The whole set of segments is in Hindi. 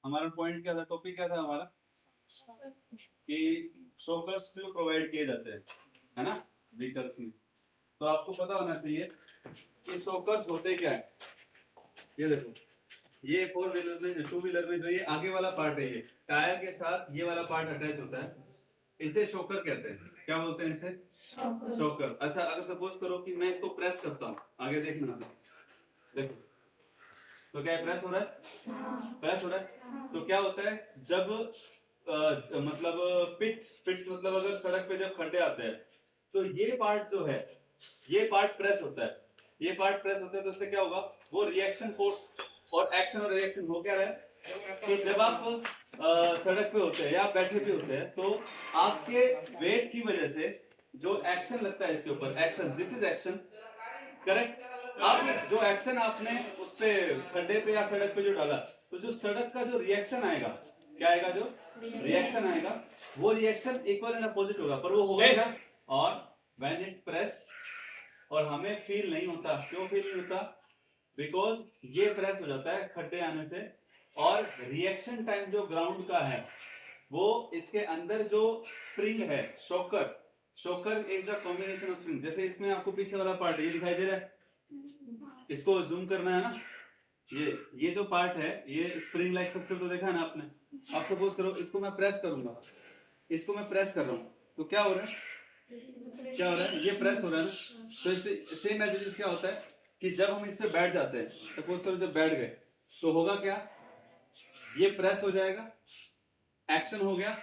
हमारा पॉइंट क्या था, टॉपिक क्या था हमारा, कि शॉकर्स क्यों प्रोवाइड किए जाते हैं, है ना, व्हीकल्स में। तो आपको पता होना चाहिए कि शॉकर्स होते क्या है। ये देखो, ये फोर व्हीलर में, टू व्हीलर में जो ये आगे वाला पार्ट है, ये टायर के साथ ये वाला पार्ट अटैच होता है, इसे शॉकर कहते हैं। क्या बोलते हैं इसे? शॉकर। अच्छा, अगर सपोज करो कि मैं इसको प्रेस करता हूँ, आगे देखना, देखो तो क्या प्रेस हो रहा है, प्रेस हो रहा है। तो क्या होता है जब मतलब पिट्स मतलब अगर सड़क पे जब खड्डे आते हैं तो ये पार्ट जो है, ये पार्ट प्रेस होता है, ये पार्ट प्रेस होता है। तो उससे क्या होगा, वो रिएक्शन फोर्स और एक्शन और रिएक्शन हो क्या रहा है कि जब आप सड़क पे होते हैं या आप बैठे भी होते हैं तो आपके वेट की वजह से जो एक्शन लगता है इसके ऊपर, action, this is action, correct. अब जो एक्शन आपने उस पे खड्डे पे या सड़क पे जो डाला, तो जो सड़क का जो रिएक्शन आएगा, क्या आएगा, जो रिएक्शन आएगा, वो रिएक्शन इक्वल एंड अपोजिट होगा, पर वो होगा क्या, और व्हेन इट प्रेस, और हमें फील नहीं होता। क्यों फील नहीं होता? बिकॉज ये प्रेस हो जाता है खड्डे आने से, और रिएक्शन टाइम जो ग्राउंड का है वो इसके अंदर जो स्प्रिंग है, shocker, shocker is the combination of spring. जैसे इसमें आपको पीछे वाला पार्ट ये दिखाई दे रहा है, इसको जूम करना है ना, ये जो पार्ट है ये स्प्रिंग लाइक स्ट्रक्चर तो देखा है ना आपने। आप सपोज करो इसको मैं प्रेस करूंगा, इसको मैं प्रेस कर रहा हूं, तो क्या हो रहा है, क्या हो रहा है, ये प्रेस हो रहा है ना। तो इससे सेम एज क्या होता है कि जब हम इस पे बैठ जाते हैं, सपोज करो जब बैठ गए तो होगा क्या, ये प्रेस हो जाएगा, एक्शन हो गया।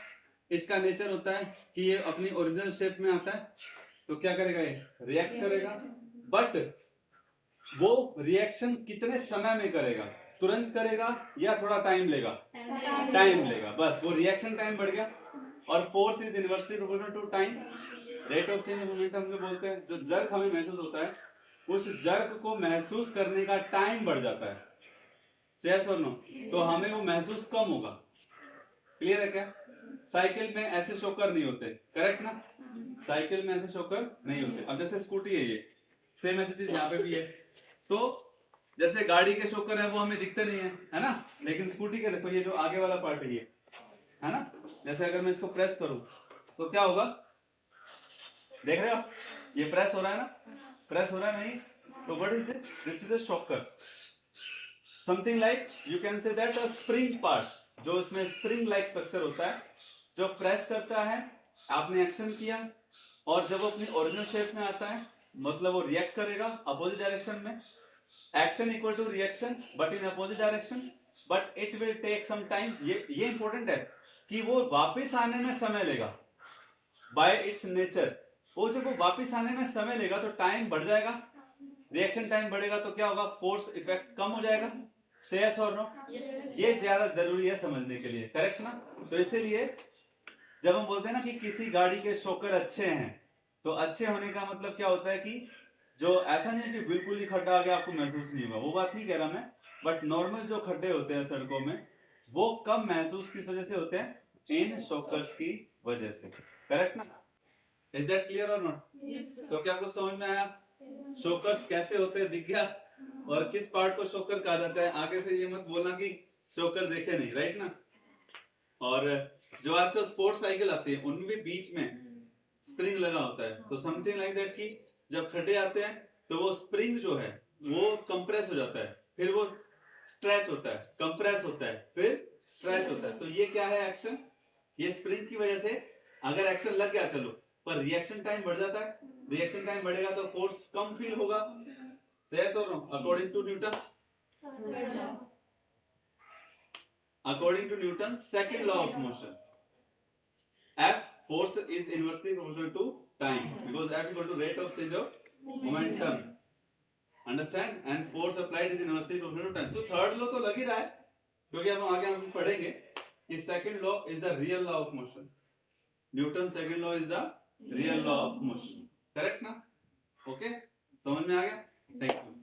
इसका नेचर होता है कि ये अपनी ओरिजिनल शेप में आता है, तो क्या करेगा, ये रिएक्ट करेगा। बट वो रिएक्शन कितने समय में करेगा, तुरंत करेगा या थोड़ा टाइम लेगा, टाइम लेगा, बस वो रिएक्शन टाइम बढ़ गया। और force is inversely proportional to time, rate of change of momentum में बोलते हैं। जो जर्क हमें महसूस होता है, उस जर्क को महसूस करने का टाइम बढ़ जाता है, यस और नो, तो हमें वो महसूस कम होगा। क्लियर है क्या? साइकिल में ऐसे शॉकर नहीं होते, करेक्ट ना, साइकिल में ऐसे शॉकर नहीं होते। अब जैसे स्कूटी है, ये सेम एज इट इज यहाँ पे भी है। तो जैसे गाड़ी के शॉकर है वो हमें दिखते नहीं है ना, लेकिन स्कूटी के देखो ये जो आगे वाला पार्ट है ये, है ना, जैसे अगर मैं इसको प्रेस करूं तो क्या होगा, देख रहे हो, ये प्रेस हो रहा है ना, प्रेस हो रहा है नहीं, तो what is this, this is a shocker, something like you can say that a spring part, जो इसमें स्प्रिंग लाइक स्ट्रक्चर होता है, जो प्रेस करता है, आपने एक्शन किया, और जब वो अपनी ओरिजिनल शेप में आता है मतलब वो रिएक्ट करेगा अपोजिट डायरेक्शन में, action equal to reaction but in opposite direction, but it will take some time. ये इंपॉर्टेंट है कि वो वापस आने में समय लेगा, बाय इट्स नेचर। वो जब वो वापस आने में समय लेगा तो टाइम बढ़ जाएगा, रिएक्शन टाइम बढ़ेगा, तो क्या होगा, फोर्स इफेक्ट कम हो जाएगा। से यस और नो? ये ज्यादा जरूरी है समझने के लिए, करेक्ट ना। तो इसीलिए जब हम बोलते हैं ना कि किसी गाड़ी के शॉकर अच्छे हैं, तो अच्छे होने का मतलब क्या होता है कि जो ऐसा नहीं है कि बिल्कुल ही खड्डा आ गया आपको महसूस नहीं होगा, वो बात नहीं कह रहा मैं, बट नॉर्मल जो खड्डे होते हैं सड़कों में वो कम महसूस किस वजह से होते हैं, इन शॉकर्स की वजह से, करेक्ट ना। इज दैट क्लियर और नॉट? तो क्या कुछ समझ में आया? शॉकर्स कैसे होते हैं दिख गया, और किस पार्ट को शॉकर कहा जाता है। आगे से ये मत बोलना कि शॉकर देखे नहीं, राइट ना। और जो आजकल स्पोर्ट्स साइकिल आती है उनमें भी बीच में स्प्रिंग लगा होता है, तो समथिंग लाइक दैट कि जब खड्डे आते हैं तो वो स्प्रिंग जो है वो कंप्रेस हो जाता है, फिर वो स्ट्रेच होता है, कंप्रेस होता है, फिर स्ट्रेच होता है। तो ये क्या है, एक्शन, ये स्प्रिंग की वजह से अगर एक्शन लग गया चलो, पर रिएक्शन टाइम बढ़ जाता है, रिएक्शन टाइम बढ़ेगा तो फोर्स कम फील होगा, यस और no, according to Newton, according to Newton's second law of motion, F, force is inversely proportional to time, because F equal to rate of change of momentum, understand, and force applied is inversely proportional to time. तो थर्ड लॉ तो लग ही रहा है, क्योंकि अब आगे हम पढ़ेंगे कि second law is the real law of motion, Newton second law is the real law of motion, correct ना। ओके, समझ में आ गया, थैंक यू।